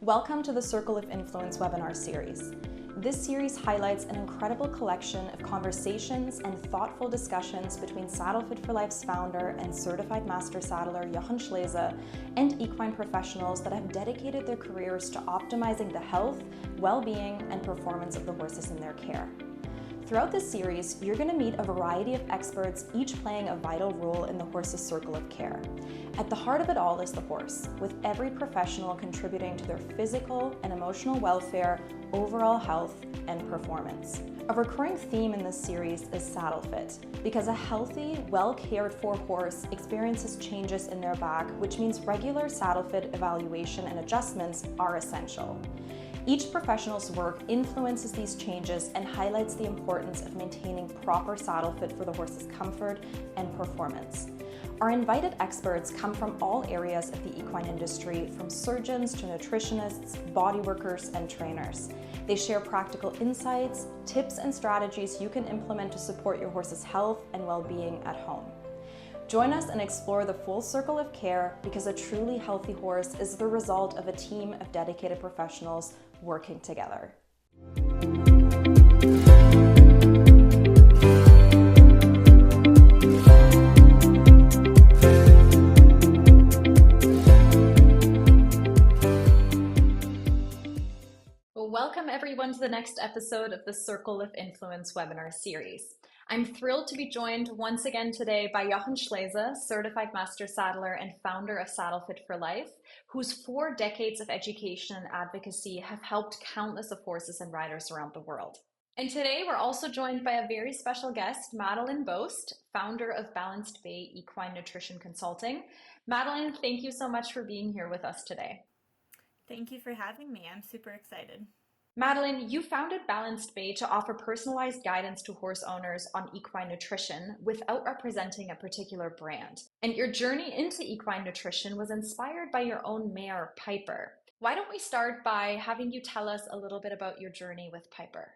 Welcome to the Circle of Influence webinar series. This series highlights an incredible collection of conversations and thoughtful discussions between Saddlefit for Life's founder and certified master saddler Jochen Schleese and equine professionals that have dedicated their careers to optimizing the health, well-being, and performance of the horses in their care. Throughout this series, you're going to meet a variety of experts, each playing a vital role in the horse's circle of care. At the heart of it all is the horse, with every professional contributing to their physical and emotional welfare, overall health, and performance. A recurring theme in this series is Saddlefit, because a healthy, well-cared-for horse experiences changes in their back, which means regular Saddlefit evaluation and adjustments are essential. Each professional's work influences these changes and highlights the importance of maintaining proper saddle fit for the horse's comfort and performance. Our invited experts come from all areas of the equine industry, from surgeons to nutritionists, body workers, and trainers. They share practical insights, tips, and strategies you can implement to support your horse's health and well-being at home. Join us and explore the full circle of care, because a truly healthy horse is the result of a team of dedicated professionals working together. Welcome everyone to the next episode of the Circle of Influence webinar series. I'm thrilled to be joined once again today by Jochen Schleese, certified master saddler and founder of Saddlefit for Life, whose 4 decades of education and advocacy have helped countless of horses and riders around the world. And today we're also joined by a very special guest, Madeline Boast, founder of Balanced Bay Equine Consulting. Madeline, thank you so much for being here with us today. Thank you for having me. I'm super excited. Madeline, you founded Balanced Bay to offer personalized guidance to horse owners on equine nutrition without representing a particular brand. And your journey into equine nutrition was inspired by your own mare, Piper. Why don't we start by having you tell us a little bit about your journey with Piper?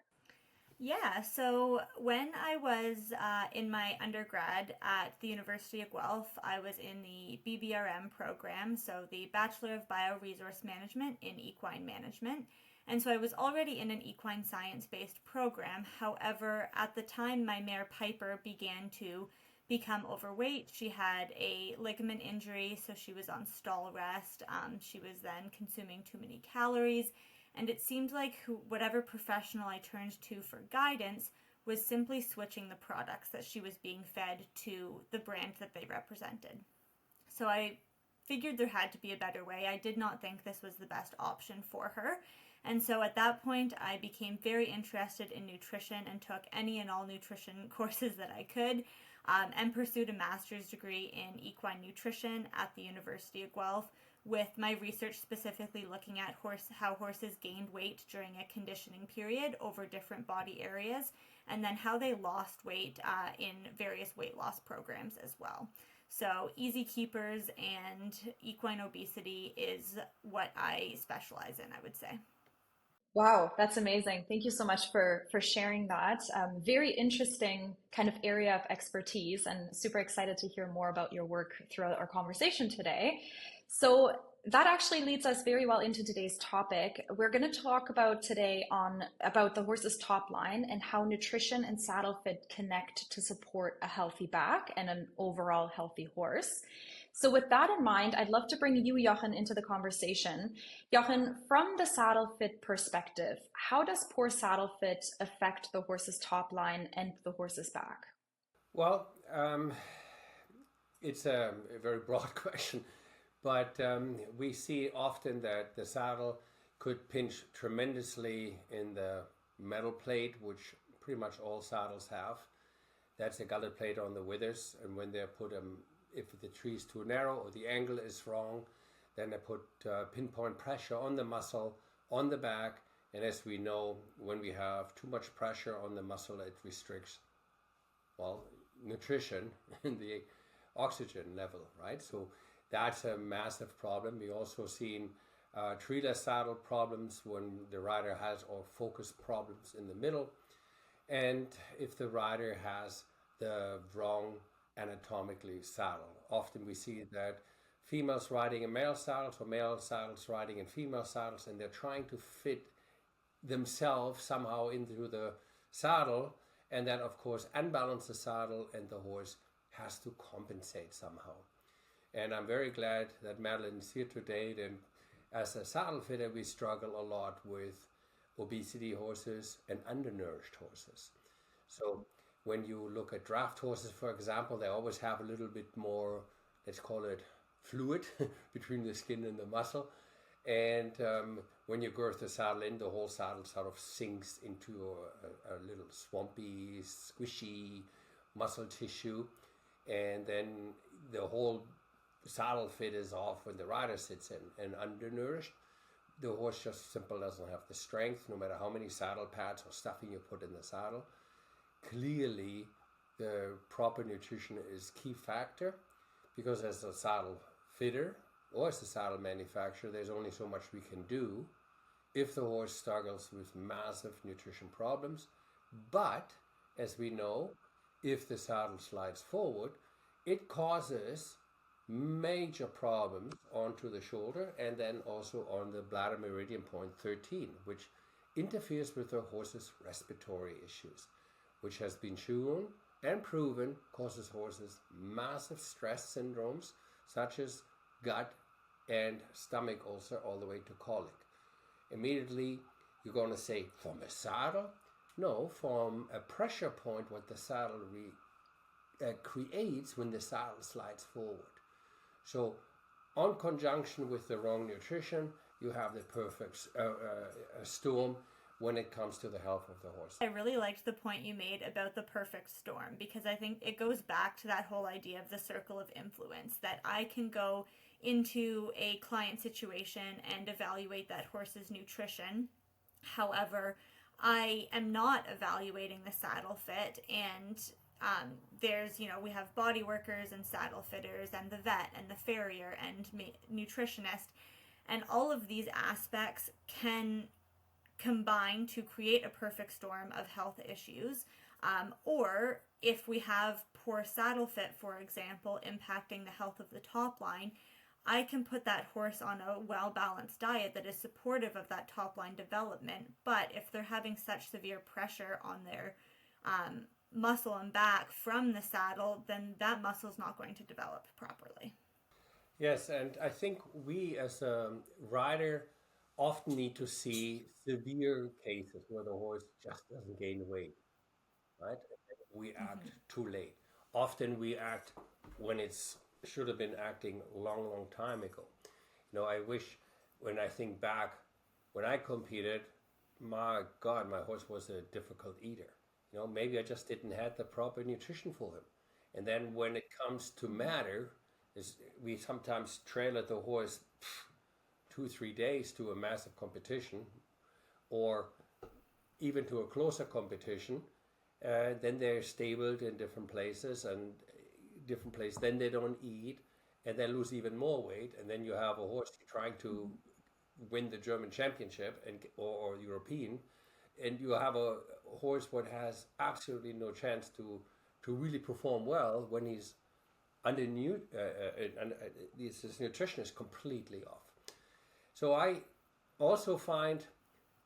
Yeah, so when I was in my undergrad at the University of Guelph, I was in the BBRM program, so the Bachelor of Bioresource Management in Equine Management. And so I was already in an equine science-based program. However, at the time my mare Piper began to become overweight. She had a ligament injury, so she was on stall rest. She was then consuming too many calories. And it seemed like whatever professional I turned to for guidance was simply switching the products that she was being fed to the brand that they represented. So I figured there had to be a better way. I did not think this was the best option for her. And so at that point, I became very interested in nutrition and took any and all nutrition courses that I could, and pursued a master's degree in equine nutrition at the University of Guelph, with my research specifically looking at how horses gained weight during a conditioning period over different body areas, and then how they lost weight in various weight loss programs as well. So easy keepers and equine obesity is what I specialize in, I would say. Wow, that's amazing. Thank you so much for sharing that. Very interesting kind of area of expertise, and super excited to hear more about your work throughout our conversation today. So that actually leads us very well into today's topic. We're going to talk about today about the horse's top line and how nutrition and saddle fit connect to support a healthy back and an overall healthy horse. So with that in mind, I'd love to bring you, Jochen, into the conversation. Jochen, from the saddle fit perspective, how does poor saddle fit affect the horse's top line and the horse's back? Well, it's a very broad question, but we see often that the saddle could pinch tremendously in the metal plate, which pretty much all saddles have. That's a gutted plate on the withers, and when they put if the tree is too narrow or the angle is wrong, then they put pinpoint pressure on the muscle, on the back, and as we know, when we have too much pressure on the muscle, it restricts, well, nutrition and the oxygen level, right? So that's a massive problem. We also seen treeless saddle problems when the rider has or focus problems in the middle, and if the rider has the wrong anatomically saddle. Often we see that females riding in male saddles or male saddles riding in female saddles, and they're trying to fit themselves somehow into the saddle, and then of course unbalance the saddle, and the horse has to compensate somehow. And I'm very glad that Madeline is here today. And as a saddle fitter, we struggle a lot with obesity horses and undernourished horses. So when you look at draft horses, for example, they always have a little bit more, let's call it fluid between the skin and the muscle. And when you girth the saddle in, the whole saddle sort of sinks into a little swampy, squishy muscle tissue. And then the whole saddle fit is off when the rider sits in. And undernourished, the horse just simply doesn't have the strength, no matter how many saddle pads or stuffing you put in the saddle. Clearly, the proper nutrition is key factor, because as a saddle fitter or as a saddle manufacturer, there's only so much we can do if the horse struggles with massive nutrition problems. But as we know, if the saddle slides forward, it causes major problems onto the shoulder and then also on the bladder meridian point 13, which interferes with the horse's respiratory issues, which has been shown and proven causes horses massive stress syndromes such as gut and stomach ulcer all the way to colic. Immediately you're going to say, from a saddle? No, from a pressure point what the saddle creates when the saddle slides forward. So on conjunction with the wrong nutrition, you have the perfect storm when it comes to the health of the horse. I really liked the point you made about the perfect storm, because I think it goes back to that whole idea of the circle of influence, that I can go into a client situation and evaluate that horse's nutrition. However, I am not evaluating the saddle fit, and there's, we have body workers and saddle fitters and the vet and the farrier and nutritionist, and all of these aspects can combine to create a perfect storm of health issues. Or if we have poor saddle fit, for example, impacting the health of the top line, I can put that horse on a well-balanced diet that is supportive of that top line development. But if they're having such severe pressure on their muscle and back from the saddle, then that muscle is not going to develop properly. Yes, and I think we as a rider often need to see severe cases where the horse just doesn't gain weight, right? We act too late. Often we act when it's should have been acting long time ago. I wish, when I think back, when I competed, my God, my horse was a difficult eater. Maybe I just didn't have the proper nutrition for him. And then when it comes to matter, we sometimes trail at the horse 2-3 days to a massive competition, or even to a closer competition. Then they're stabled in different places, then they don't eat, and they lose even more weight, and then you have a horse trying to win the German championship or European, and you have a horse what has absolutely no chance to really perform well when he's his nutrition is completely off. So I also find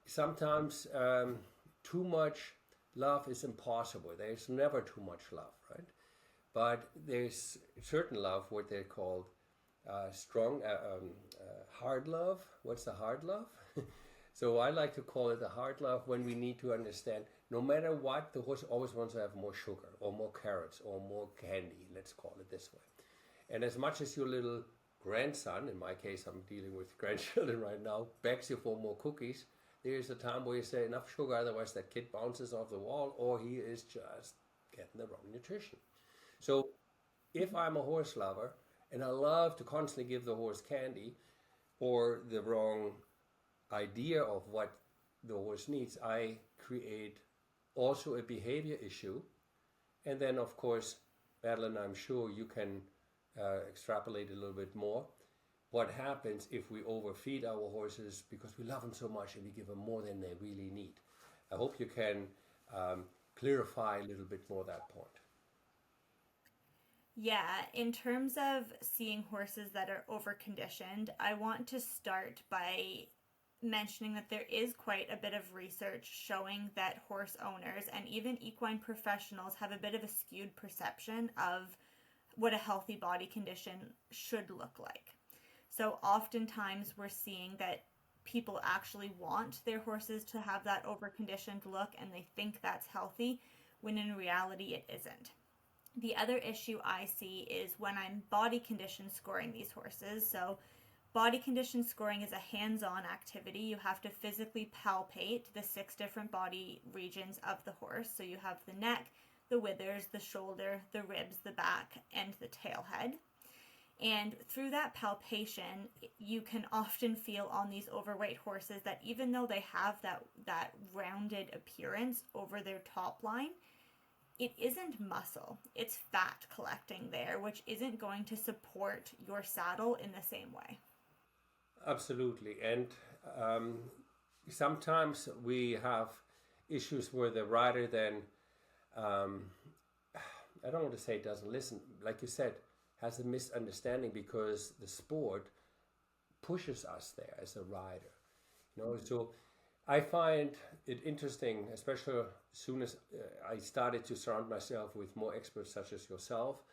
sometimes too much love is impossible. There's never too much love, right? But there's certain love, what they call hard love. What's the hard love? So I like to call it the hard love, when we need to understand, no matter what, the horse always wants to have more sugar or more carrots or more candy, let's call it this way. And as much as your little grandson, in my case I'm dealing with grandchildren right now, begs you for more cookies, there's a time where you say enough sugar, otherwise that kid bounces off the wall, or he is just getting the wrong nutrition. So if I'm a horse lover and I love to constantly give the horse candy or the wrong idea of what the horse needs, I create also a behavior issue. And then of course, Madeline, I'm sure you can extrapolate a little bit more. What happens if we overfeed our horses because we love them so much and we give them more than they really need? I hope you can clarify a little bit more that point. Yeah, in terms of seeing horses that are overconditioned, I want to start by mentioning that there is quite a bit of research showing that horse owners and even equine professionals have a bit of a skewed perception of what a healthy body condition should look like. So oftentimes we're seeing that people actually want their horses to have that overconditioned look and they think that's healthy, when in reality it isn't. The other issue I see is when I'm body condition scoring these horses. So body condition scoring is a hands-on activity. You have to physically palpate the 6 different body regions of the horse. So you have the neck, the withers, the shoulder, the ribs, the back, and the tail head. And through that palpation, you can often feel on these overweight horses that even though they have that rounded appearance over their top line, it isn't muscle, it's fat collecting there, which isn't going to support your saddle in the same way. Absolutely. And sometimes we have issues where the rider then, I don't want to say doesn't listen, like you said, has a misunderstanding because the sport pushes us there as a rider. So I find it interesting, especially as soon as I started to surround myself with more experts such as yourself.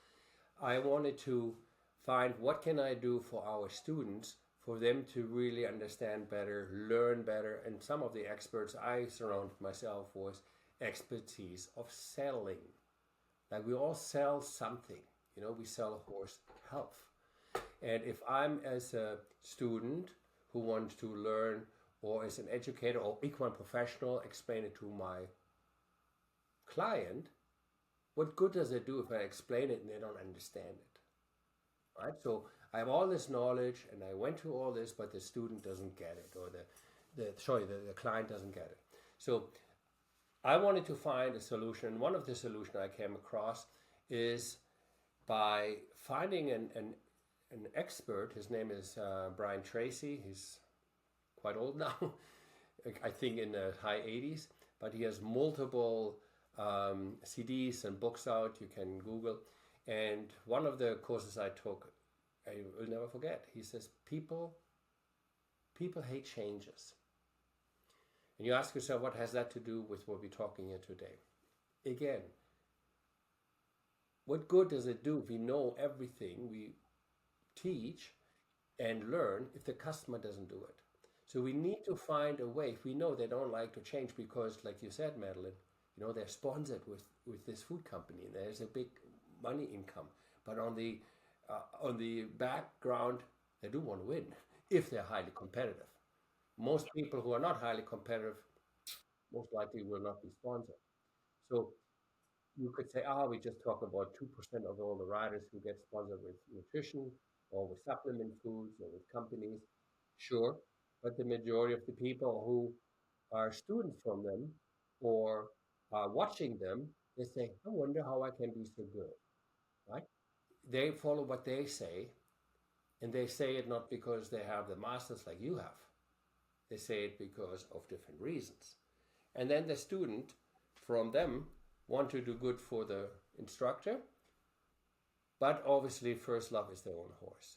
I wanted to find what can I do for our students for them to really understand better, learn better. And some of the experts I surrounded myself with expertise of selling. Like we all sell something, we sell a horse health. And if I'm as a student who wants to learn, or as an educator or equine professional, explain it to my client, what good does it do if I explain it and they don't understand it? Right? So I have all this knowledge and I went through all this, but the student doesn't get it, or the client doesn't get it. So I wanted to find a solution. One of the solutions I came across is by finding an expert. His name is Brian Tracy. He's quite old now, I think in the high 80s, but he has multiple CDs and books out. You can Google. And one of the courses I took, I will never forget. He says, people hate changes. And you ask yourself, what has that to do with what we're talking here today? Again, what good does it do if we know everything we teach and learn if the customer doesn't do it? So we need to find a way. If we know they don't like to change because, like you said, Madeline, they're sponsored with this food company and there's a big money income. But on the background, they do want to win if they're highly competitive. Most people who are not highly competitive most likely will not be sponsored. So you could say, we just talk about 2% of all the riders who get sponsored with nutrition or with supplement foods or with companies. Sure, but the majority of the people who are students from them or are watching them, they say, I wonder how I can be so good, right? They follow what they say, and they say it not because they have the masters like you have. They say it because of different reasons. And then the student from them want to do good for the instructor, but obviously first love is their own horse.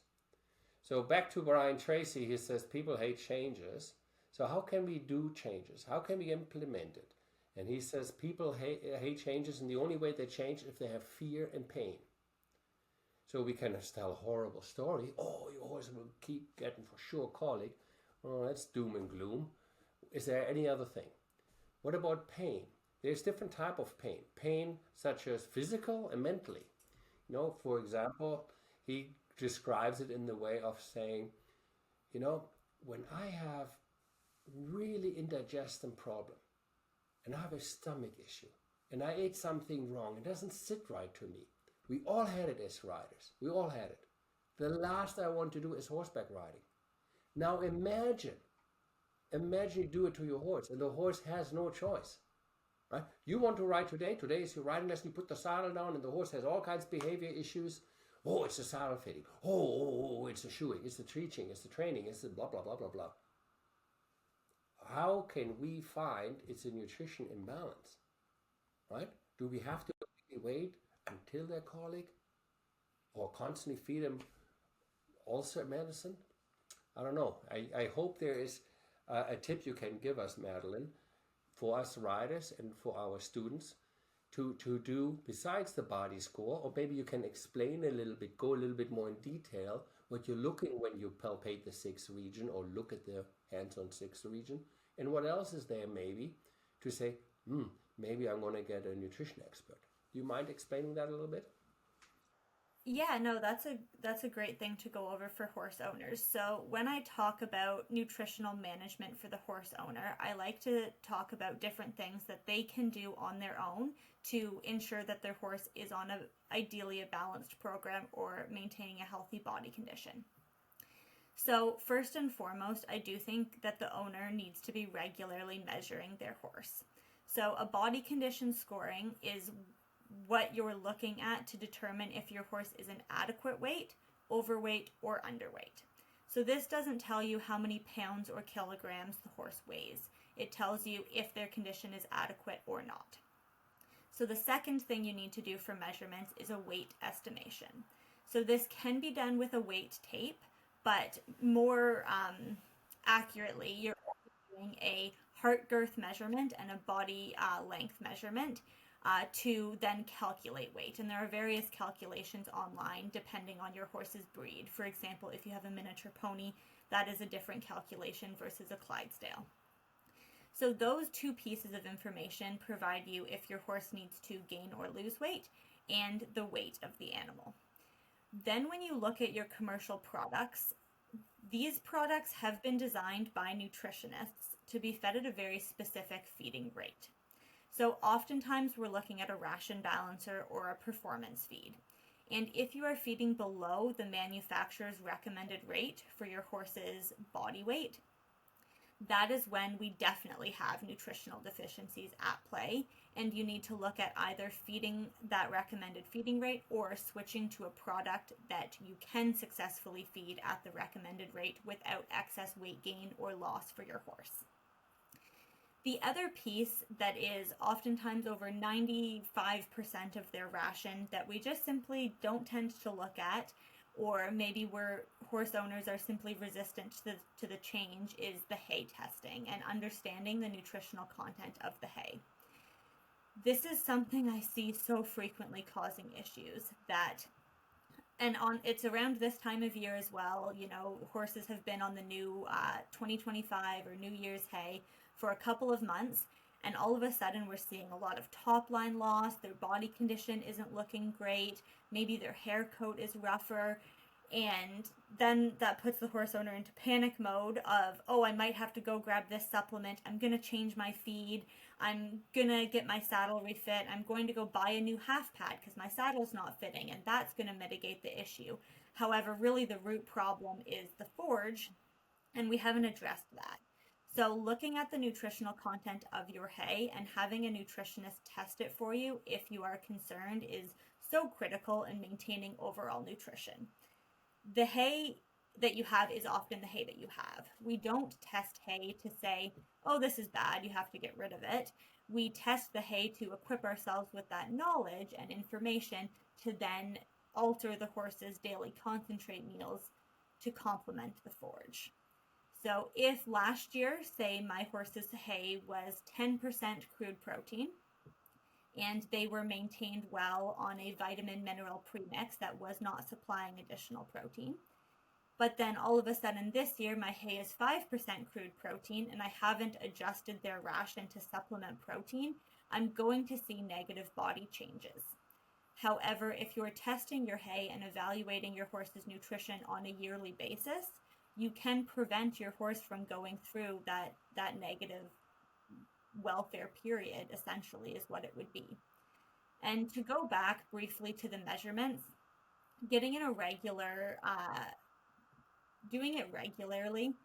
So back to Brian Tracy, he says people hate changes. So how can we do changes? How can we implement it? And he says people hate changes, and the only way they change if they have fear and pain. So we can tell a horrible story. Oh, your horse will keep getting for sure colic. Oh, that's doom and gloom. Is there any other thing? What about pain? There's different type of pain. Pain such as physical and mentally. For example, he describes it in the way of saying, when I have really indigestion problem and I have a stomach issue and I ate something wrong, it doesn't sit right to me. We all had it as riders. We all had it. The last I want to do is horseback riding. Now imagine you do it to your horse and the horse has no choice. Right? You want to ride today. Today is your riding lesson. You put the saddle down and the horse has all kinds of behavior issues. Oh, it's the saddle fitting. Oh, it's the shoeing. It's the teaching. It's the training. It's the blah, blah, blah, blah, blah. How can we find it's a nutrition imbalance? Right? Do we have to wait until they're colic? or constantly feed them also medicine? I don't know. I hope there is a tip you can give us, Madeline, for us riders and for our students to do besides the body score, or maybe you can explain a little bit, go a little bit more in detail what you're looking when you palpate the sixth region or look at the hands-on sixth region, and what else is there maybe to say, maybe I'm going to get a nutrition expert. Do you mind explaining that a little bit? Yeah, no, that's a great thing to go over for horse owners. So when I talk about nutritional management for the horse owner, I like to talk about different things that they can do on their own to ensure that their horse is on ideally a balanced program or maintaining a healthy body condition. So first and foremost, I do think that the owner needs to be regularly measuring their horse. So a body condition scoring is what you're looking at to determine if your horse is an adequate weight, overweight, or underweight. So this doesn't tell you how many pounds or kilograms the horse weighs. It tells you if their condition is adequate or not. So the second thing you need to do for measurements is a weight estimation. So this can be done with a weight tape, but more accurately, you're doing a heart girth measurement and a body length measurement to then calculate weight. And there are various calculations online depending on your horse's breed. For example, if you have a miniature pony, that is a different calculation versus a Clydesdale. So those two pieces of information provide you if your horse needs to gain or lose weight and the weight of the animal. Then when you look at your commercial products, these products have been designed by nutritionists to be fed at a very specific feeding rate. So oftentimes we're looking at a ration balancer or a performance feed. And if you are feeding below the manufacturer's recommended rate for your horse's body weight, that is when we definitely have nutritional deficiencies at play, and you need to look at either feeding that recommended feeding rate or switching to a product that you can successfully feed at the recommended rate without excess weight gain or loss for your horse. The other piece that is oftentimes over 95% of their ration that we just simply don't tend to look at, or maybe where horse owners are simply resistant to the change, is the hay testing and understanding the nutritional content of the hay. This is something I see so frequently causing issues it's around this time of year as well. You know, horses have been on the new 2025 or New Year's hay for a couple of months, and all of a sudden we're seeing a lot of top line loss. Their body condition isn't looking great. Maybe their hair coat is rougher. And then that puts the horse owner into panic mode of, oh, I might have to go grab this supplement. I'm going to change my feed. I'm going to get my saddle refit. I'm going to go buy a new half pad because my saddle's not fitting, and that's going to mitigate the issue. However, really the root problem is the forge, and we haven't addressed that. So looking at the nutritional content of your hay and having a nutritionist test it for you if you are concerned is so critical in maintaining overall nutrition. The hay that you have is often the hay that you have. We don't test hay to say, oh, this is bad, you have to get rid of it. We test the hay to equip ourselves with that knowledge and information to then alter the horse's daily concentrate meals to complement the forage. So if last year, say my horse's hay was 10% crude protein, and they were maintained well on a vitamin mineral premix that was not supplying additional protein. But then all of a sudden this year, my hay is 5% crude protein and I haven't adjusted their ration to supplement protein, I'm going to see negative body changes. However, if you're testing your hay and evaluating your horse's nutrition on a yearly basis, you can prevent your horse from going through that negative welfare period, essentially, is what it would be. And to go back briefly to the measurements, doing it regularly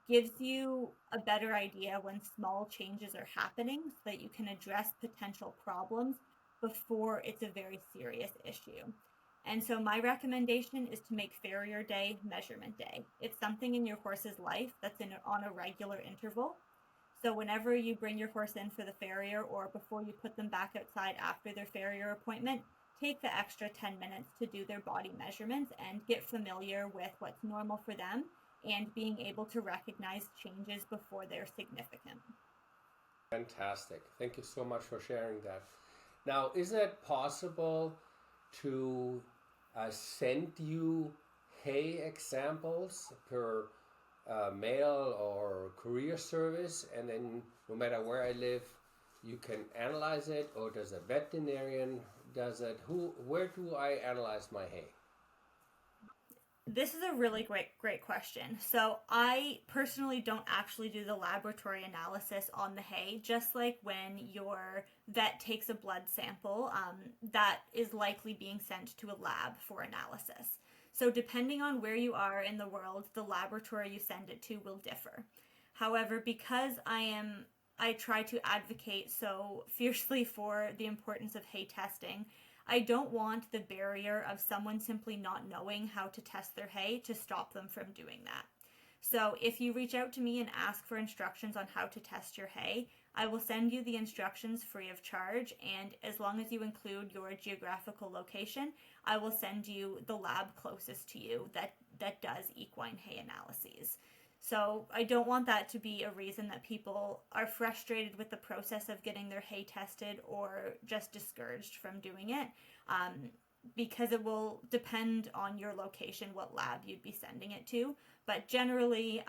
gives you a better idea when small changes are happening so that you can address potential problems before it's a very serious issue. And so my recommendation is to make farrier day measurement day. It's something in your horse's life that's on a regular interval. So whenever you bring your horse in for the farrier or before you put them back outside after their farrier appointment, take the extra 10 minutes to do their body measurements and get familiar with what's normal for them and being able to recognize changes before they're significant. Fantastic. Thank you so much for sharing that. Now, is it possible to send you hay examples per mail or courier service, and then no matter where I live, you can analyze it, or does a veterinarian does it? Where do I analyze my hay? This is a really great question. So I personally don't actually do the laboratory analysis on the hay, just like when your vet takes a blood sample, that is likely being sent to a lab for analysis. So depending on where you are in the world, the laboratory you send it to will differ. However, because I try to advocate so fiercely for the importance of hay testing, I don't want the barrier of someone simply not knowing how to test their hay to stop them from doing that. So if you reach out to me and ask for instructions on how to test your hay, I will send you the instructions free of charge, and as long as you include your geographical location, I will send you the lab closest to you that does equine hay analyses. So I don't want that to be a reason that people are frustrated with the process of getting their hay tested or just discouraged from doing it, because it will depend on your location what lab you'd be sending it to. But generally,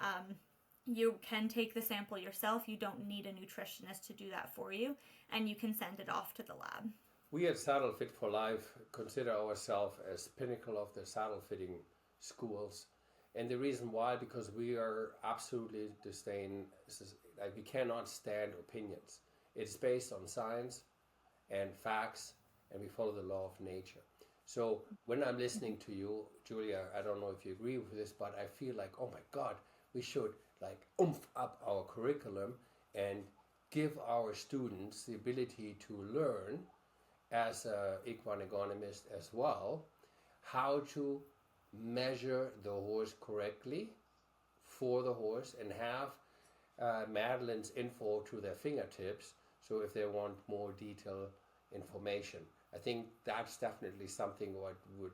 you can take the sample yourself. You don't need a nutritionist to do that for you, and you can send it off to the lab. We at Saddlefit for Life consider ourselves as pinnacle of the saddle fitting schools. And the reason why, because we are absolutely we cannot stand opinions. It's based on science and facts, and we follow the law of nature. So when I'm listening to you, Julia, I don't know if you agree with this, but I feel like, oh my God, we should like oomph up our curriculum and give our students the ability to learn as an equine agronomist as well, how to measure the horse correctly for the horse and have Madeline's info to their fingertips, so if they want more detailed information. I think that's definitely something what would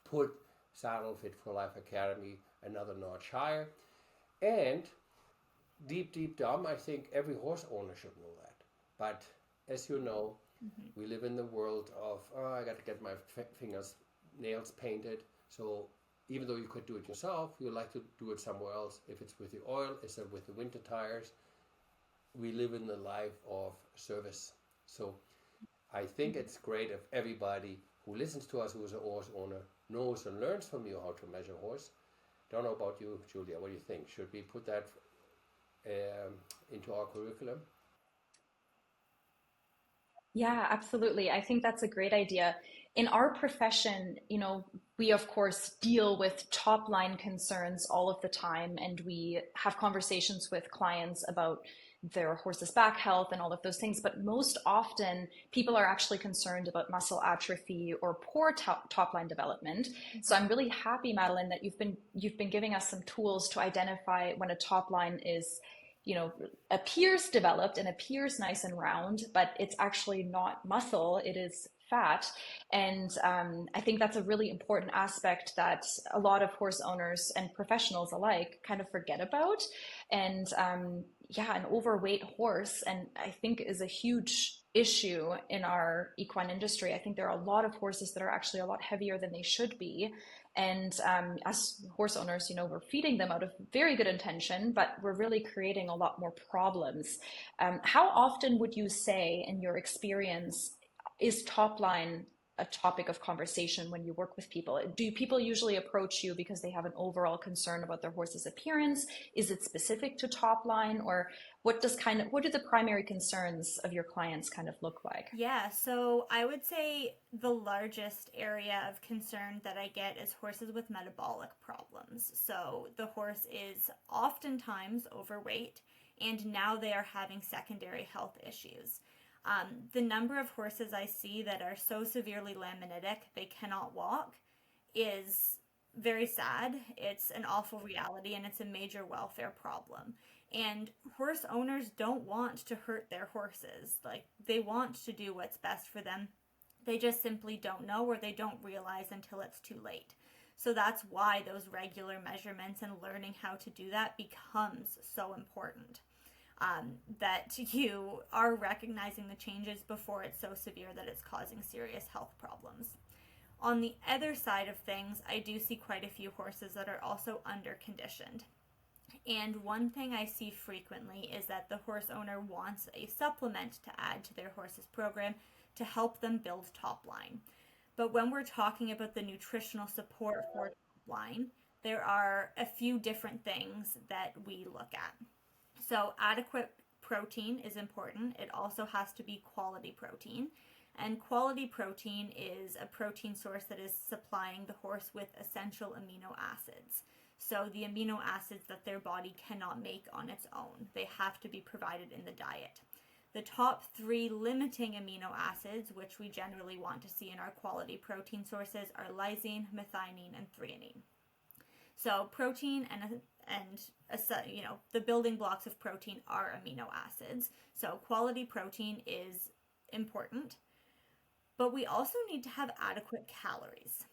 put Saddlefit for Life Academy another notch higher. And deep down, I think every horse owner should know that. But as you know, we live in the world of, I got to get my nails painted. So even though you could do it yourself, you like to do it somewhere else. If it's with the oil, is it with the winter tires? We live in the life of service. So I think it's great if everybody who listens to us, who is a horse owner, knows and learns from you how to measure a horse. Don't know about you, Julia. What do you think? Should we put that into our curriculum? Yeah, absolutely. I think that's a great idea. In our profession, we of course deal with top line concerns all of the time, and we have conversations with clients about their horse's back health and all of those things. But most often, people are actually concerned about muscle atrophy or poor top line development. So I'm really happy, Madeline, that you've been giving us some tools to identify when a top line is appears developed and appears nice and round, but it's actually not muscle, it is fat. And I think that's a really important aspect that a lot of horse owners and professionals alike kind of forget about. And an overweight horse, and I think is a huge issue in our equine industry. I think there are a lot of horses that are actually a lot heavier than they should be. And as horse owners, we're feeding them out of very good intention, but we're really creating a lot more problems. How often would you say, in your experience, is top line a topic of conversation when you work with people? Do people usually approach you because they have an overall concern about their horse's appearance? Is it specific to top line, or what do the primary concerns of your clients kind of look like? Yeah, so I would say the largest area of concern that I get is horses with metabolic problems. So the horse is oftentimes overweight, and now they are having secondary health issues. The number of horses I see that are so severely laminitic they cannot walk is very sad. It's an awful reality, and it's a major welfare problem. And horse owners don't want to hurt their horses. Like, they want to do what's best for them. They just simply don't know, or they don't realize until it's too late. So that's why those regular measurements and learning how to do that becomes so important. That you are recognizing the changes before it's so severe that it's causing serious health problems. On the other side of things, I do see quite a few horses that are also underconditioned. And one thing I see frequently is that the horse owner wants a supplement to add to their horse's program to help them build Topline. But when we're talking about the nutritional support for Topline, there are a few different things that we look at. So adequate protein is important. It also has to be quality protein. And quality protein is a protein source that is supplying the horse with essential amino acids. So the amino acids that their body cannot make on its own. They have to be provided in the diet. The top 3 limiting amino acids, which we generally want to see in our quality protein sources, are lysine, methionine, and threonine. So protein and the building blocks of protein are amino acids. So quality protein is important. But we also need to have adequate calories.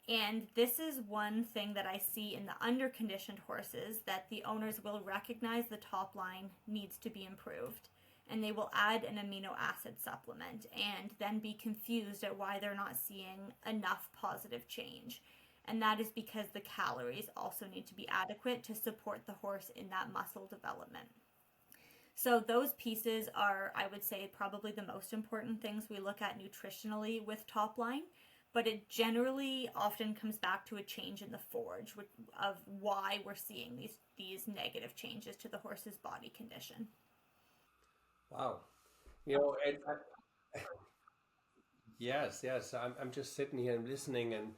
And this is one thing that I see in the underconditioned horses, that the owners will recognize the Topline needs to be improved, and they will add an amino acid supplement and then be confused at why they're not seeing enough positive change. And that is because the calories also need to be adequate to support the horse in that muscle development. So those pieces are, I would say, probably the most important things we look at nutritionally with Topline, but it generally often comes back to a change in the forage of why we're seeing these negative changes to the horse's body condition. Wow. Yes, yes. I'm just sitting here and listening, and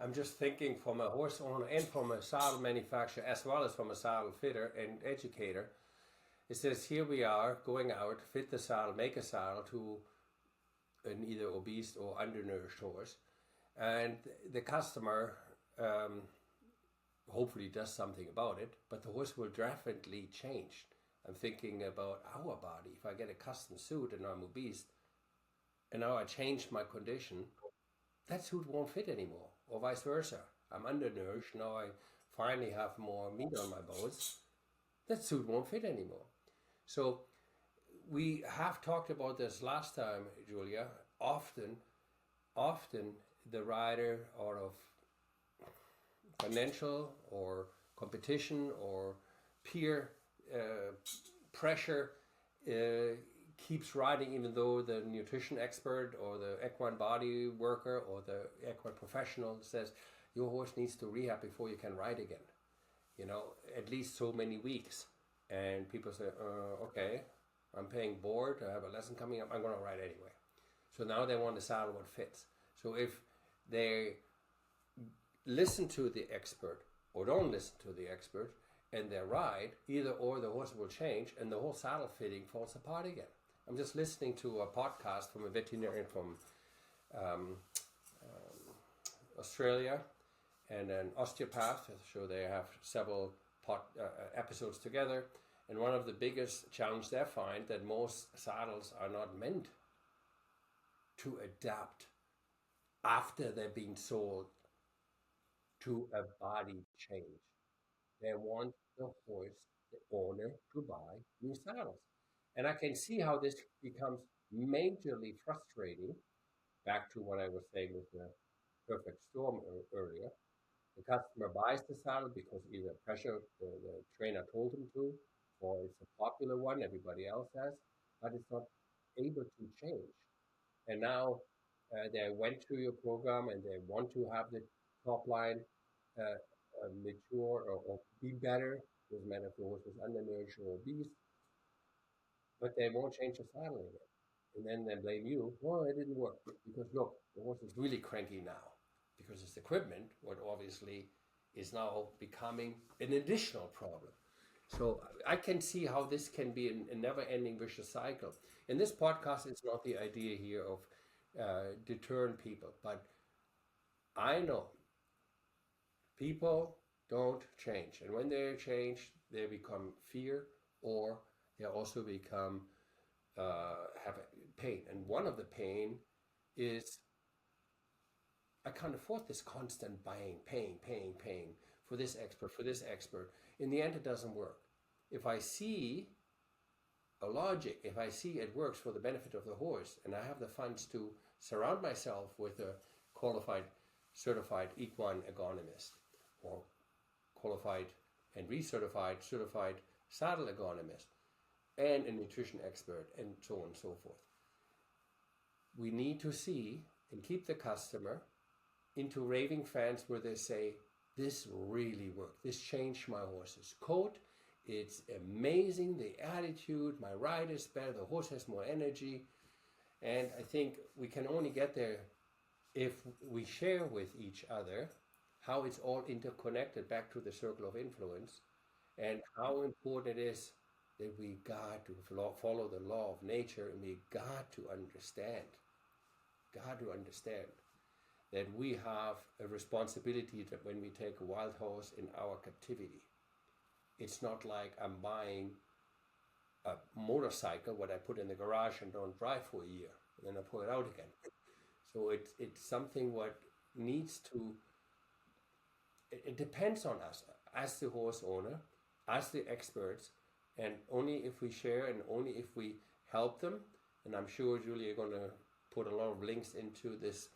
I'm just thinking from a horse owner and from a saddle manufacturer, as well as from a saddle fitter and educator. It says here we are going out, fit the saddle, make a saddle to an either obese or undernourished horse. And the customer hopefully does something about it, but the horse will definitely change. I'm thinking about our body. If I get a custom suit and I'm obese, and now I change my condition, that suit won't fit anymore, or vice versa. I'm undernourished, now I finally have more meat on my bones, that suit won't fit anymore. So we have talked about this last time, Julia. Often the rider, out of financial or competition or peer pressure, keeps riding, even though the nutrition expert or the equine body worker or the equine professional says your horse needs to rehab before you can ride again. At least so many weeks. And people say, okay, I'm paying board, I have a lesson coming up, I'm going to ride anyway. So now they want a saddle what fits. So if they listen to the expert or don't listen to the expert and they ride, either or the horse will change and the whole saddle fitting falls apart again. I'm just listening to a podcast from a veterinarian from Australia and an osteopath. So they have several episodes together. And one of the biggest challenges they find that most saddles are not meant to adapt after they're being sold to a body change. They want the horse, the owner, to buy new saddles. And I can see how this becomes majorly frustrating. Back to what I was saying with the perfect storm earlier. The customer buys the saddle because either the trainer told him to, or it's a popular one, everybody else has, but it's not able to change. And now they went through your program and they want to have the Topline mature or be better. Doesn't matter if the horse is undernourished or obese, but they won't change the saddle again. And then they blame you. Well, it didn't work because look, the horse is really cranky now because it's equipment, what obviously is now becoming an additional problem. So I can see how this can be a never-ending vicious cycle. And this podcast is not the idea here of deterring people, but I know people don't change. And when they change, they become fear, or they also become have pain. And one of the pain is I can't afford this constant buying, paying for this expert. In the end, it doesn't work. If I see a logic, if I see it works for the benefit of the horse, and I have the funds to surround myself with a qualified, certified equine agronomist, or qualified and recertified, certified saddle agronomist, and a nutrition expert, and so on and so forth. We need to see and keep the customer into raving fans where they say, this really worked. This changed my horse's coat. It's amazing, the attitude, my ride is better, the horse has more energy. And I think we can only get there if we share with each other how it's all interconnected back to the circle of influence, and how important it is that we got to follow the law of nature, and we got to understand that we have a responsibility that when we take a wild horse in our captivity, it's not like I'm buying a motorcycle, what I put in the garage and don't drive for a year, and then I pull it out again. So it's something what needs to, it depends on us as the horse owner, as the experts, and only if we share and only if we help them. And I'm sure, Julie, you're going to put a lot of links into this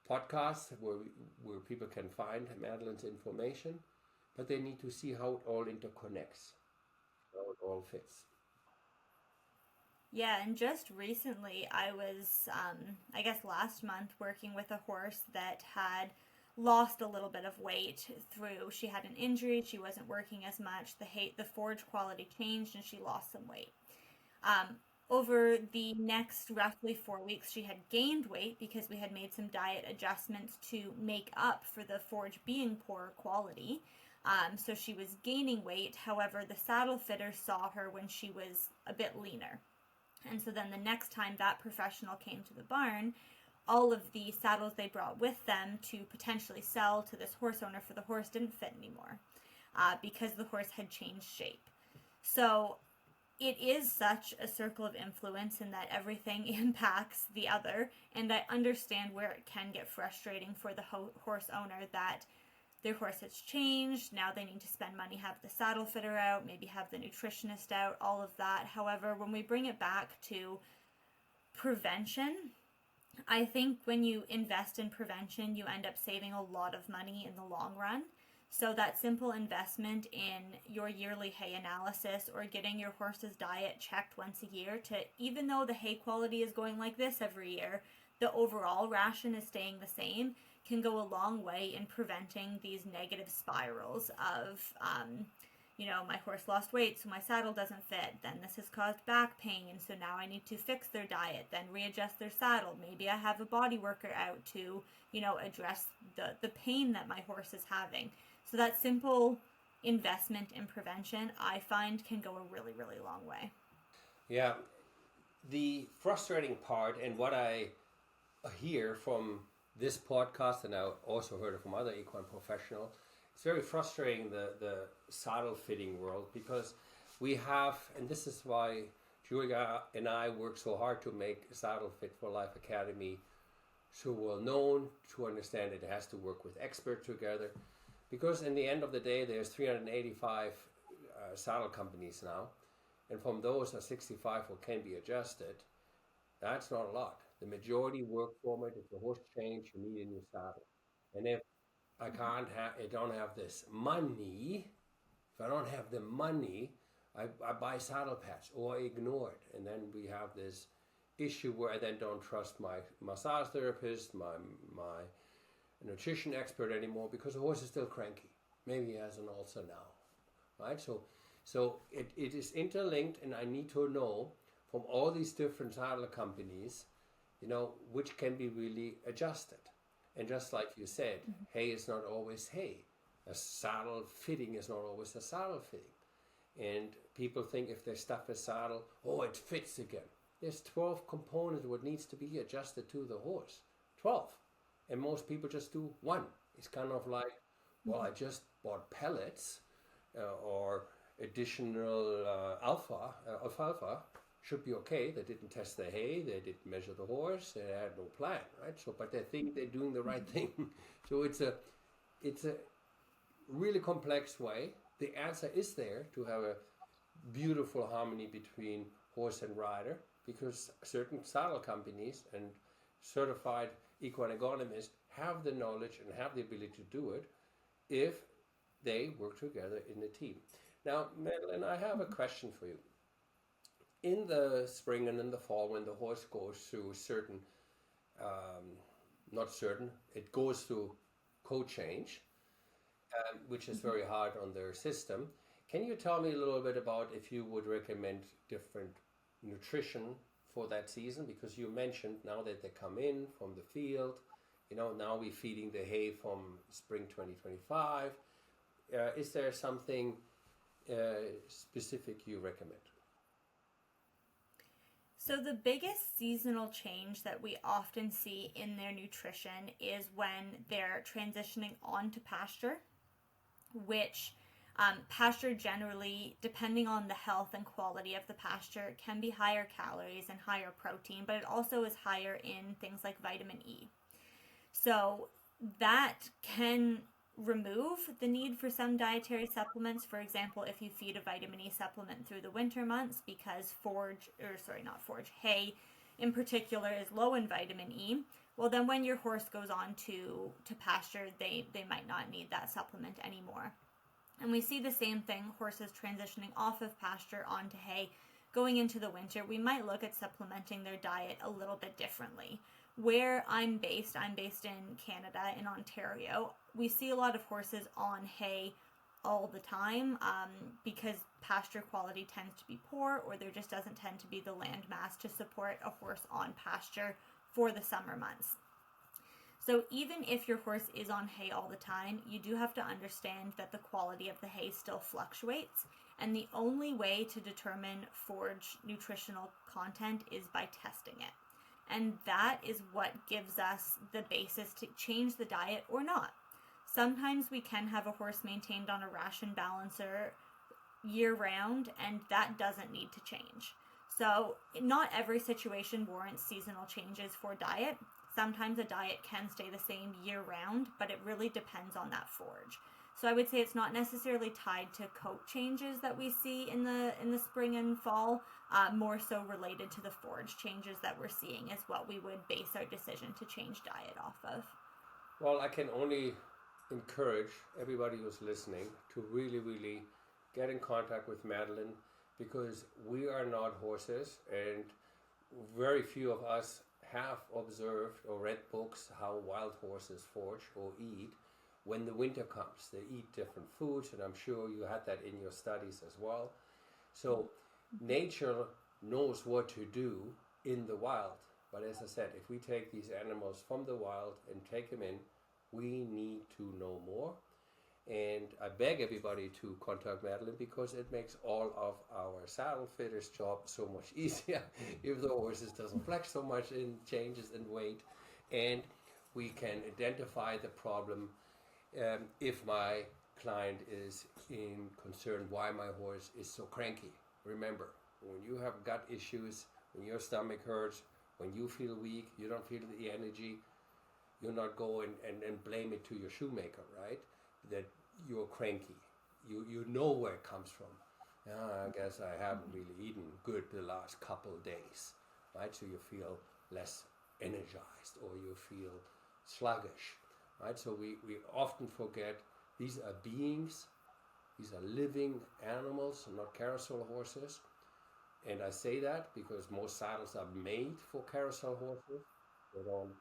podcast where people can find Madeline's information, but they need to see how it all interconnects, how it all fits. Yeah, and just recently I was, I guess last month, working with a horse that had lost a little bit of weight through, she had an injury, she wasn't working as much, the forage quality changed, and she lost some weight. Over the next roughly 4 weeks, she had gained weight because we had made some diet adjustments to make up for the forage being poor quality. So she was gaining weight. However, the saddle fitter saw her when she was a bit leaner. And so then the next time that professional came to the barn, all of the saddles they brought with them to potentially sell to this horse owner for the horse didn't fit anymore because the horse had changed shape. So it is such a circle of influence in that everything impacts the other, and I understand where it can get frustrating for the horse owner that their horse has changed, now they need to spend money, have the saddle fitter out, maybe have the nutritionist out, all of that. However, when we bring it back to prevention, I think when you invest in prevention, you end up saving a lot of money in the long run. So that simple investment in your yearly hay analysis or getting your horse's diet checked once a year to, even though the hay quality is going like this every year, the overall ration is staying the same, can go a long way in preventing these negative spirals of, my horse lost weight, so my saddle doesn't fit. Then this has caused back pain, so now I need to fix their diet, then readjust their saddle. Maybe I have a body worker out to, address the pain that my horse is having. So that simple investment in prevention, I find, can go a really, really long way. Yeah, the frustrating part, and what I hear from this podcast, and I also heard it from other equine professionals, it's very frustrating, the saddle fitting world, because we have, and this is why Julia and I work so hard to make Saddle Fit for Life Academy so well known, to understand it has to work with experts together, because in the end of the day, there's 385 saddle companies now, and from those are 65 what can be adjusted. That's not a lot. The majority work for it. If the horse change, you need a new saddle. And if I don't have this money, if I don't have the money, I buy saddle pads or I ignore it. And then we have this issue where I then don't trust my massage therapist, my nutrition expert anymore, because the horse is still cranky. Maybe he has an ulcer now, right? So it is interlinked, and I need to know from all these different saddle companies, which can be really adjusted. And just like you said, hay is not always hay. A saddle fitting is not always a saddle fitting. And people think if they stuff a saddle, it fits again. There's 12 components what needs to be adjusted to the horse. 12. And most people just do one. It's kind of like, I just bought pellets or additional alfalfa, should be okay. They didn't test the hay, they didn't measure the horse, they had no plan, right? So, but they think they're doing the right thing. So it's a really complex way. The answer is there to have a beautiful harmony between horse and rider, because certain saddle companies and certified equine agronomists have the knowledge and have the ability to do it if they work together in a team. Now, Madeline, I have a question for you. In the spring and in the fall, when the horse goes through certain, not certain, it goes through coat change, which is very hard on their system. Can you tell me a little bit about if you would recommend different nutrition for that season? Because you mentioned now that they come in from the field, now we're feeding the hay from spring 2025. Is there something specific you recommend? So the biggest seasonal change that we often see in their nutrition is when they're transitioning onto pasture, which pasture generally, depending on the health and quality of the pasture, can be higher calories and higher protein, but it also is higher in things like vitamin E. So that can remove the need for some dietary supplements. For example, if you feed a vitamin E supplement through the winter months, because hay in particular is low in vitamin E, well then when your horse goes on to pasture, they might not need that supplement anymore. And we see the same thing, horses transitioning off of pasture onto hay. Going into the winter, we might look at supplementing their diet a little bit differently. Where I'm based in Canada, in Ontario, we see a lot of horses on hay all the time because pasture quality tends to be poor, or there just doesn't tend to be the land mass to support a horse on pasture for the summer months. So even if your horse is on hay all the time, you do have to understand that the quality of the hay still fluctuates, and the only way to determine forage nutritional content is by testing it. And that is what gives us the basis to change the diet or not. Sometimes we can have a horse maintained on a ration balancer year round, and that doesn't need to change. So not every situation warrants seasonal changes for diet. Sometimes a diet can stay the same year round, but it really depends on that forage. So I would say it's not necessarily tied to coat changes that we see in the spring and fall, more so related to the forage changes that we're seeing is what we would base our decision to change diet off of. Well, I can only encourage everybody who's listening to really, really get in contact with Madeline, because we are not horses, and very few of us have observed or read books how wild horses forage or eat. When the winter comes, they eat different foods, and I'm sure you had that in your studies as well. So nature knows what to do in the wild. But as I said, if we take these animals from the wild and take them in, we need to know more. And I beg everybody to contact Madeline, because it makes all of our saddle fitters' job so much easier if the horses doesn't flex so much in changes in weight, and we can identify the problem. If my client is concerned why my horse is so cranky, remember, when you have gut issues, when your stomach hurts, when you feel weak, you don't feel the energy, you're not going and blame it to your shoemaker, right? That you're cranky. You know where it comes from. I guess I haven't really eaten good the last couple of days, right? So you feel less energized, or you feel sluggish, right? So we often forget these are beings, these are living animals, not carousel horses. And I say that because most saddles are made for carousel horses. They don't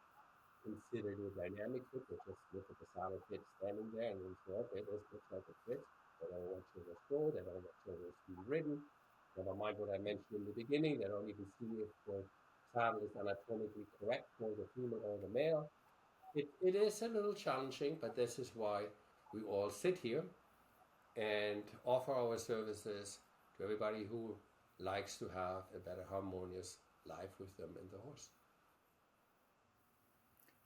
consider the dynamic fit. They just look at the Saddlefit standing there and say, okay, this looks like it fits. They don't want to go, they don't want to be ridden. Never mind what I mentioned in the beginning, they don't even see if the saddle is anatomically correct for the female or the male. It is a little challenging, but this is why we all sit here and offer our services to everybody who likes to have a better harmonious life with them and the horse.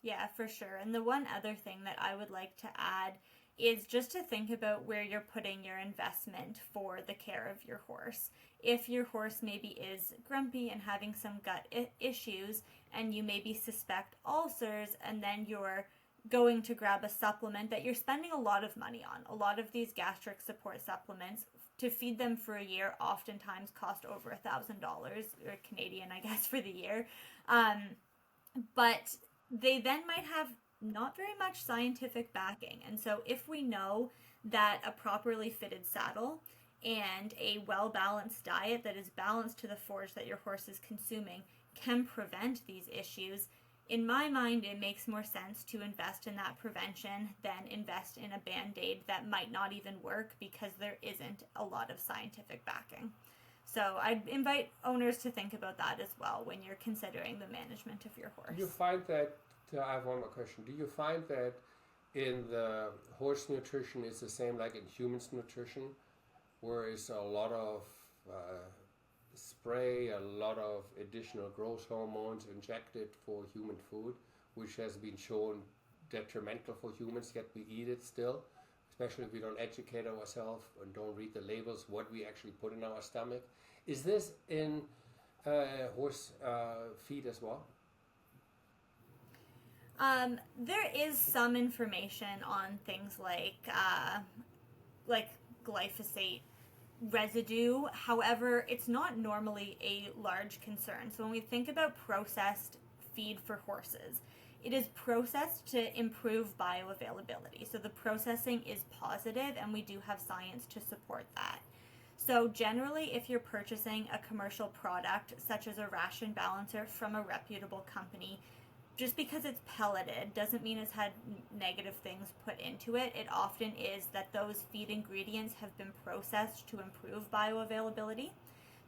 Yeah, for sure. And the one other thing that I would like to add is just to think about where you're putting your investment for the care of your horse. If your horse maybe is grumpy and having some gut issues, and you maybe suspect ulcers, and then you're going to grab a supplement that you're spending a lot of money on. A lot of these gastric support supplements, to feed them for a year, oftentimes cost over $1,000, or Canadian, I guess, for the year. But they then might have not very much scientific backing. And so if we know that a properly fitted saddle and a well-balanced diet that is balanced to the forage that your horse is consuming can prevent these issues, in my mind, it makes more sense to invest in that prevention than invest in a Band-Aid that might not even work because there isn't a lot of scientific backing. So I'd invite owners to think about that as well when you're considering the management of your horse. Do you find that, I have one more question, do you find that in the horse nutrition is the same like in humans nutrition, where it's a lot of spray, a lot of additional growth hormones injected for human food, which has been shown detrimental for humans, yet we eat it still, especially if we don't educate ourselves and don't read the labels, what we actually put in our stomach. Is this in horse feed as well? There is some information on things like glyphosate residue. However, it's not normally a large concern. So when we think about processed feed for horses, it is processed to improve bioavailability. So the processing is positive, and we do have science to support that. So generally, if you're purchasing a commercial product such as a ration balancer from a reputable company, just because it's pelleted doesn't mean it's had negative things put into it. It often is that those feed ingredients have been processed to improve bioavailability.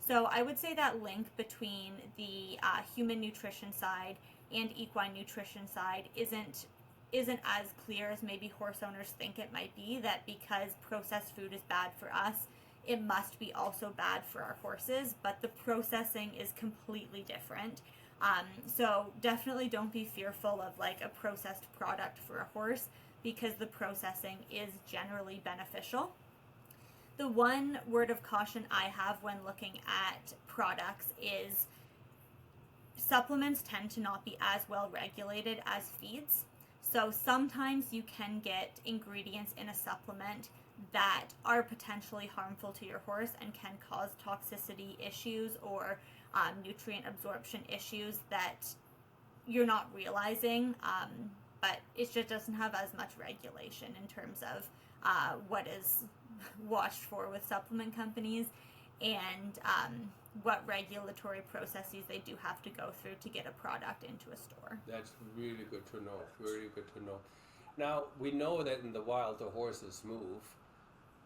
So I would say that link between the human nutrition side and equine nutrition side isn't as clear as maybe horse owners think it might be, that because processed food is bad for us, it must be also bad for our horses, but the processing is completely different. So definitely don't be fearful of like a processed product for a horse, because the processing is generally beneficial. The one word of caution I have when looking at products is supplements tend to not be as well regulated as feeds. So sometimes you can get ingredients in a supplement that are potentially harmful to your horse and can cause toxicity issues or nutrient absorption issues that you're not realizing, but it just doesn't have as much regulation in terms of what is watched for with supplement companies and what regulatory processes they do have to go through to get a product into a store. That's really good to know, really good to know. Now, we know that in the wild the horses move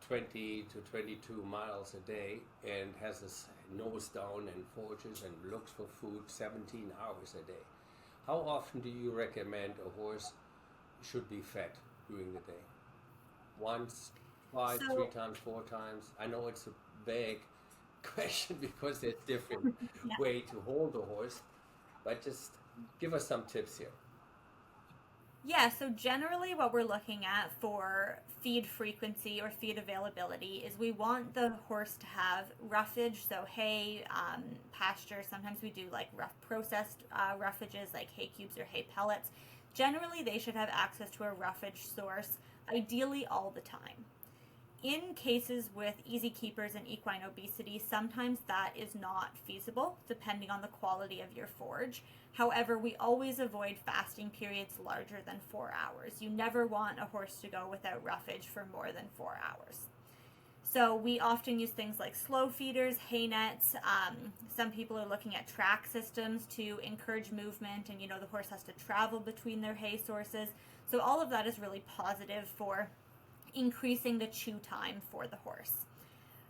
20 to 22 miles a day and has his nose down and forages and looks for food 17 hours a day. How often do you recommend a horse should be fed during the day? Once, twice, 3 times, 4 times? I know it's a vague question because there's different way to hold the horse, but just give us some tips here. Yeah, so generally what we're looking at for feed frequency or feed availability is we want the horse to have roughage, so hay, pasture. Sometimes we do like rough processed roughages like hay cubes or hay pellets. Generally, they should have access to a roughage source, ideally all the time. In cases with easy keepers and equine obesity, sometimes that is not feasible depending on the quality of your forage. However, we always avoid fasting periods larger than 4 hours. You never want a horse to go without roughage for more than 4 hours. So we often use things like slow feeders, hay nets. Some people are looking at track systems to encourage movement, and the horse has to travel between their hay sources. So all of that is really positive for increasing the chew time for the horse.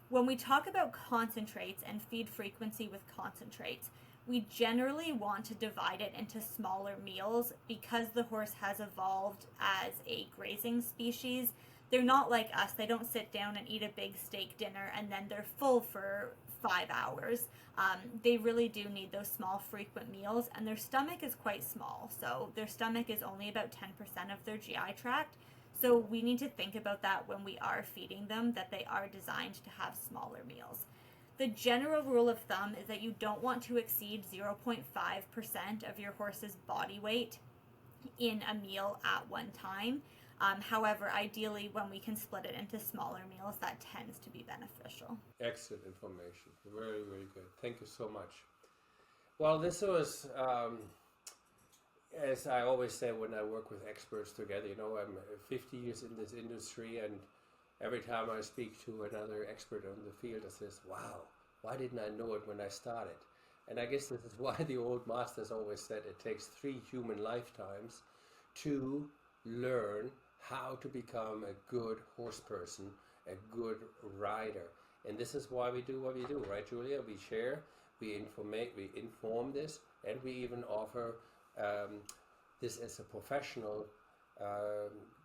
When we talk about concentrates and feed frequency with concentrates, we generally want to divide it into smaller meals because the horse has evolved as a grazing species. They're not like us. They don't sit down and eat a big steak dinner and then they're full for 5 hours. They really do need those small frequent meals, and their stomach is quite small. So their stomach is only about 10% of their GI tract. So we need to think about that when we are feeding them, that they are designed to have smaller meals. The general rule of thumb is that you don't want to exceed 0.5% of your horse's body weight in a meal at one time. However, ideally, when we can split it into smaller meals, that tends to be beneficial. Excellent information. Very, very good. Thank you so much. Well, this was, as I always say when I work with experts together, I'm 50 years in this industry, and every time I speak to another expert on the field, I says, wow, why didn't I know it when I started? And I guess this is why the old masters always said it takes 3 human lifetimes to learn how to become a good horse person, a good rider. And this is why we do what we do, right, Julia? We share, we inform this, and we even offer this as a professional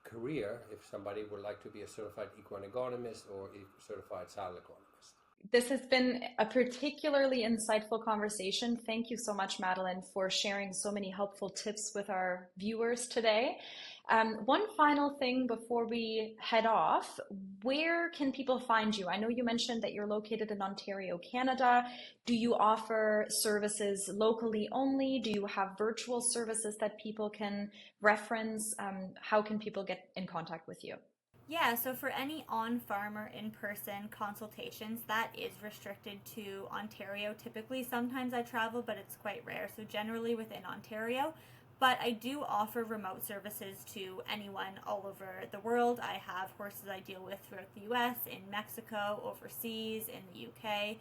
career if somebody would like to be a certified equine agronomist or a certified saddle agronomist. This has been a particularly insightful conversation. Thank you so much, Madeline, for sharing so many helpful tips with our viewers today. One final thing before we head off, where can people find you? I know you mentioned that you're located in Ontario, Canada. Do you offer services locally only? Do you have virtual services that people can reference? How can people get in contact with you? Yeah, so for any on-farm or in-person consultations, that is restricted to Ontario. Typically, sometimes I travel, but it's quite rare, so generally within Ontario. But I do offer remote services to anyone all over the world. I have horses I deal with throughout the US, in Mexico, overseas, in the UK.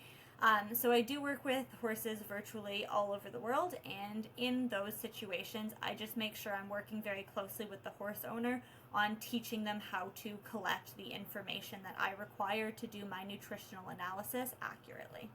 So I do work with horses virtually all over the world, and in those situations, I just make sure I'm working very closely with the horse owner on teaching them how to collect the information that I require to do my nutritional analysis accurately.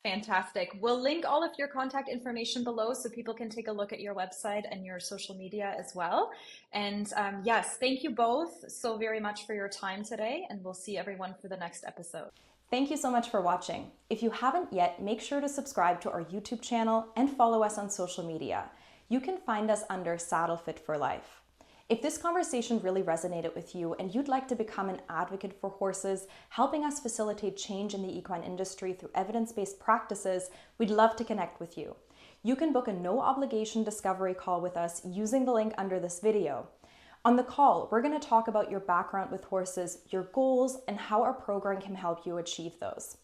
Fantastic. We'll link all of your contact information below so people can take a look at your website and your social media as well. And yes, thank you both so very much for your time today, and we'll see everyone for the next episode. Thank you so much for watching. If you haven't yet, make sure to subscribe to our YouTube channel and follow us on social media. You can find us under Saddlefit for Life. If this conversation really resonated with you and you'd like to become an advocate for horses, helping us facilitate change in the equine industry through evidence-based practices, we'd love to connect with you. You can book a no-obligation discovery call with us using the link under this video. On the call, we're going to talk about your background with horses, your goals, and how our program can help you achieve those.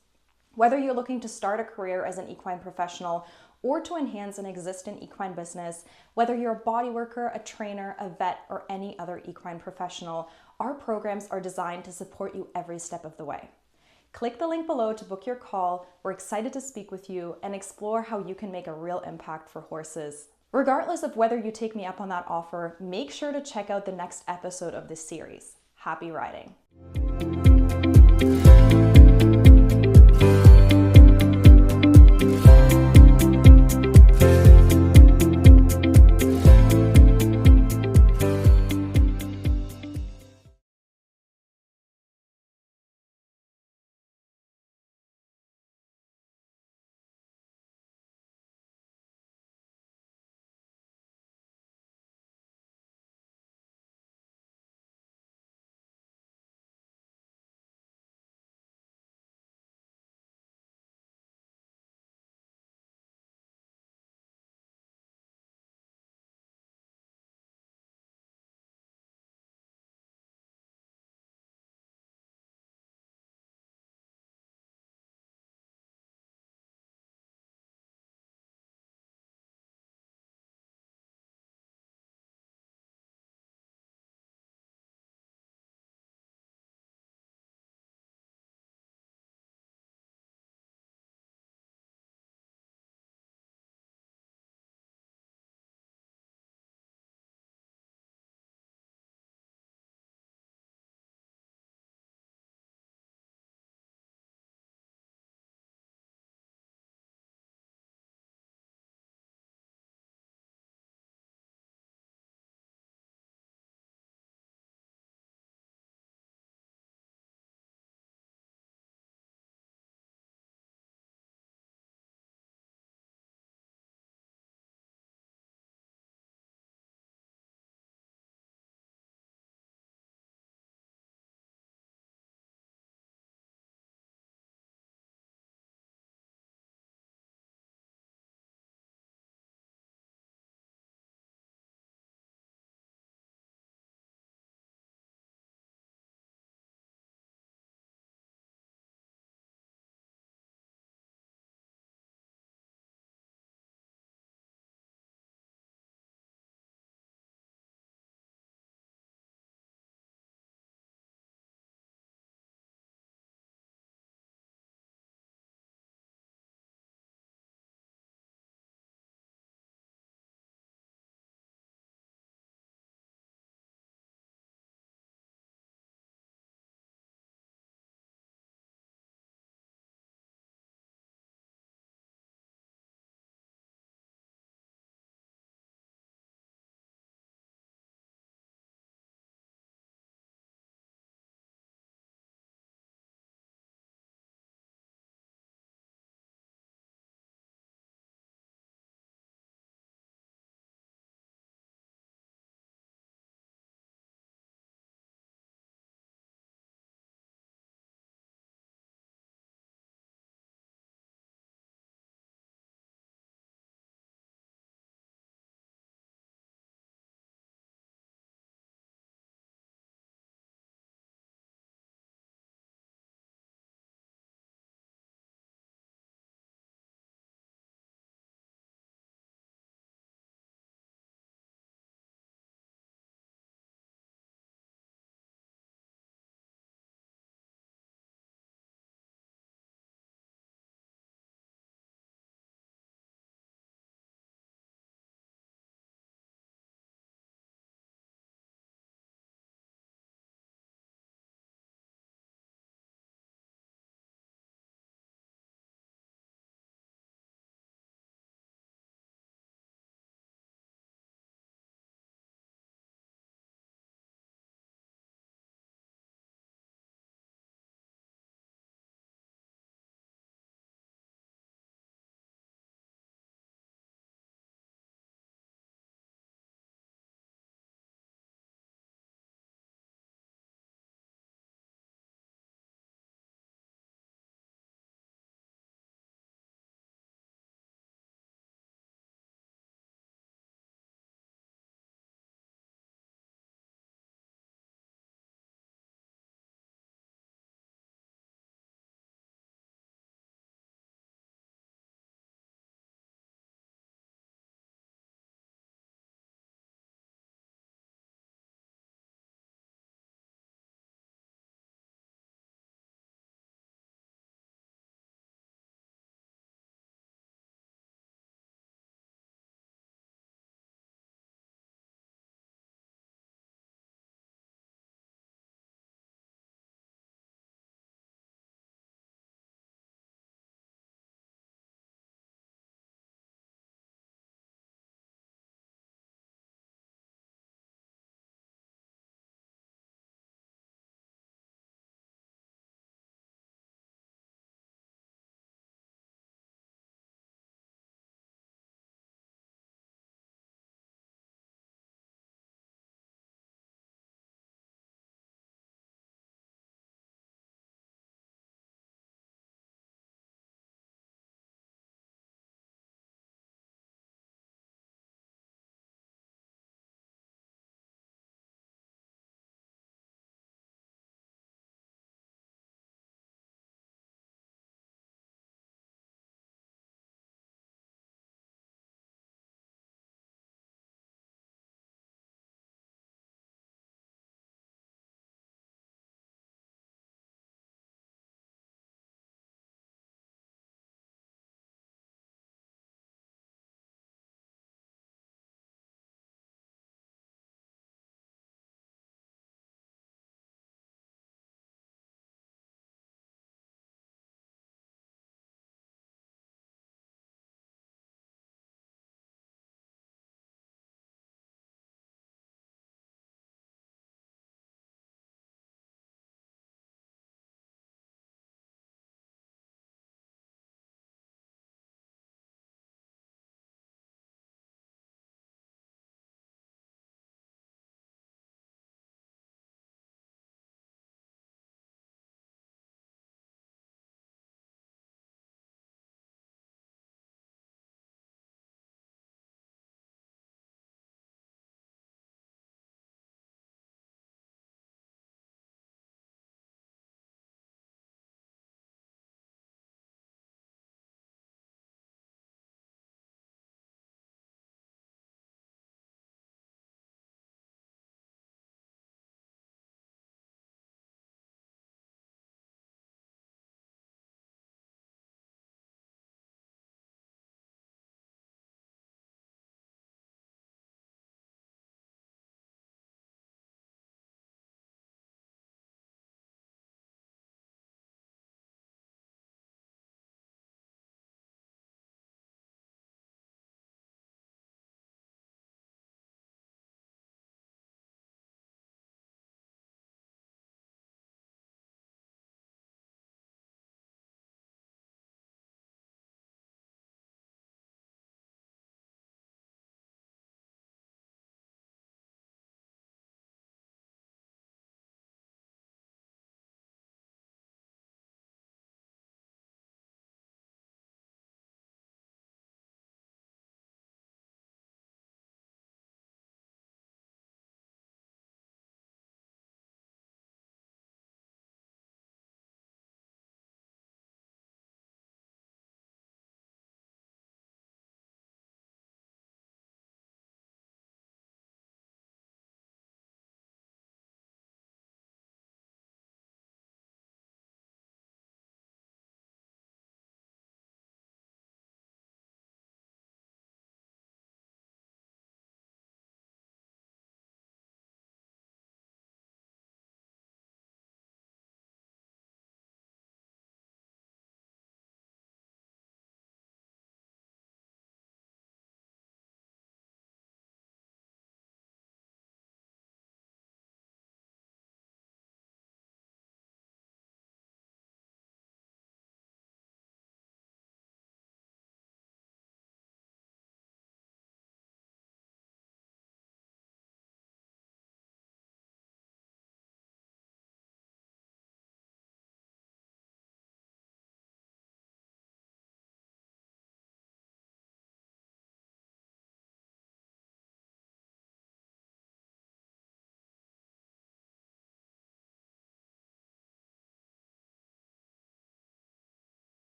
Whether you're looking to start a career as an equine professional or to enhance an existing equine business, whether you're a body worker, a trainer, a vet, or any other equine professional, our programs are designed to support you every step of the way. Click the link below to book your call. We're excited to speak with you and explore how you can make a real impact for horses. Regardless of whether you take me up on that offer, make sure to check out the next episode of this series. Happy riding.